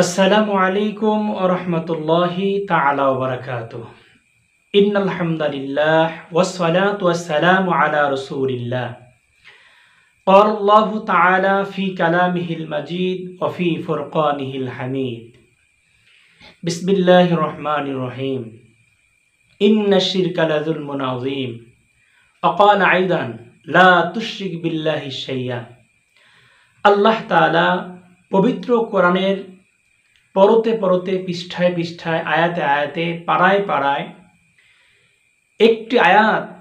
আসসালামু আলাইকুম ওয়া রাহমাতুল্লাহি তাআলা ওয়া বারাকাতুহু। ইন্নাল হামদালিল্লাহ ওয়াস সালাতু ওয়াস সালামু আলা রাসূলিল্লাহ। ক্বালা আল্লাহু তাআলা ফি কালামিহিল মাজিদ ওয়া ফি ফুরকানিহিল হামিদ। বিসমিল্লাহির রহমানির রহিম। ইন্নাশ শিরকা লাযুলমুন আযীম। ওয়া ক্বালা আইদান লা তুশরিক বিল্লাহি শাইয়্যা। আল্লাহ তাআলা পবিত্র কোরআনের পরতে পরতে পৃষ্ঠায় পৃষ্ঠায় আয়াতে আয়াতে পাড়ায় পাড়ায় একটি আয়াত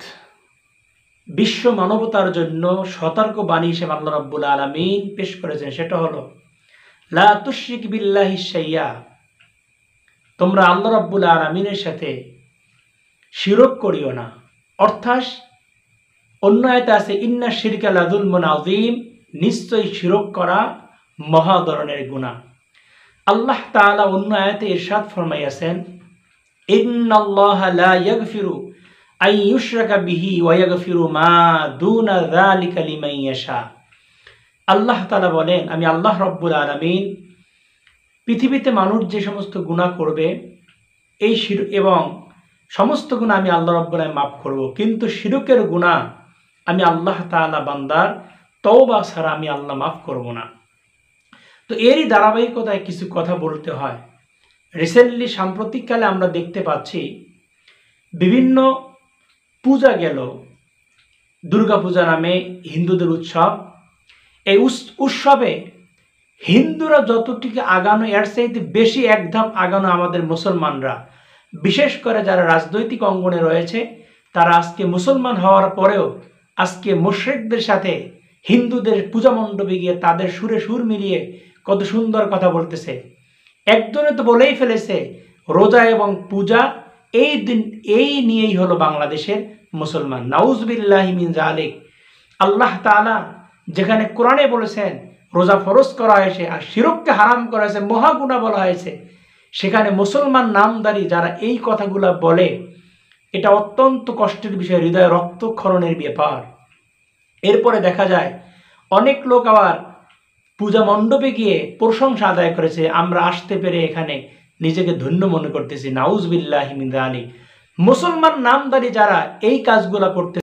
বিশ্ব মানবতার জন্য সতর্ক বাণী হিসেবে আল্লাহ রাব্বুল আলামিন পেশ করেছেন। সেটা হলো লা তুশরিক বিল্লাহি শাইয়্যা, তোমরা আল্লাহ রাব্বুল আলামিনের সাথে শিরক করিও না। অর্থাৎ অন্য আয়াতে আছে ইন্না শিরকা লাযুলমুন আযীম, নিশ্চয়ই শিরক করা মহা ধরনের গুনাহ। আল্লাহ তাআলা অন্য আয়াতে ইরশাদ ফরমাইয়াছেন ইন্নাল্লাহা লা ইয়াগফিরু আন ইউশরাকা বিহি ওয়া ইয়াগফিরু মা দুনা যালিকা লিমান ইয়াশা। আল্লাহ তাআলা বলেন, আমি আল্লাহ রাব্বুল আলামিন পৃথিবীতে মানুষ যে সমস্ত গুনাহ করবে এই শিরক এবং সমস্ত গুনাহ আমি আল্লাহ রাব্বুল আলামিন মাফ করব, কিন্তু শিরকের গুনাহ আমি আল্লাহ তাআলা বান্দার তওবা ছাড়া আমি আল্লাহ মাফ করব না। তো এরই ধারাবাহিকতায় কিছু কথা বলতে হয়। রিসেন্টলি সাম্প্রতিককালে আমরা দেখতে পাচ্ছি বিভিন্ন পূজা গেল, দুর্গা পূজা নামে হিন্দুদের উৎসব। এই উৎসবে হিন্দুরা যতটুকু আগানো এর চাইতে বেশি এক ধাপ আগানো আমাদের মুসলমানরা, বিশেষ করে যারা রাজনৈতিক অঙ্গনে রয়েছে তারা আজকে মুসলমান হওয়ার পরেও আজকে মুশরিকদের সাথে হিন্দুদের পূজা মণ্ডপে গিয়ে তাদের সুরে সুর মিলিয়ে কত সুন্দর কথা বলতেছে। একজনে তো বলেই ফেলেছে রোজা এবং পূজা এই নিয়েই হলো বাংলাদেশের মুসলমান। নাউজুবিল্লাহি মিন যালিক। আল্লাহ তাআলা যেখানে কোরআনে বলেছেন রোজা ফরজ করা হয়েছে আর শিরককে হারাম করা হয়েছে, মহাগুনাহ বলা হয়েছে, সেখানে মুসলমান নামদারি যারা এই কথাগুলো বলে এটা অত্যন্ত কষ্টের বিষয়, হৃদয়ে রক্তক্ষরণের ব্যাপার। এরপরে দেখা যায় অনেক লোক আবার পূজা মণ্ডপে গিয়ে প্রশংসা আদায় করেছে, আমরা আসতে পেরে এখানে নিজেকে ধন্য মনে করতেছি। নাউজুবিল্লাহি মিন যালিক। মুসলমান নামদারি যারা এই কাজগুলো করতে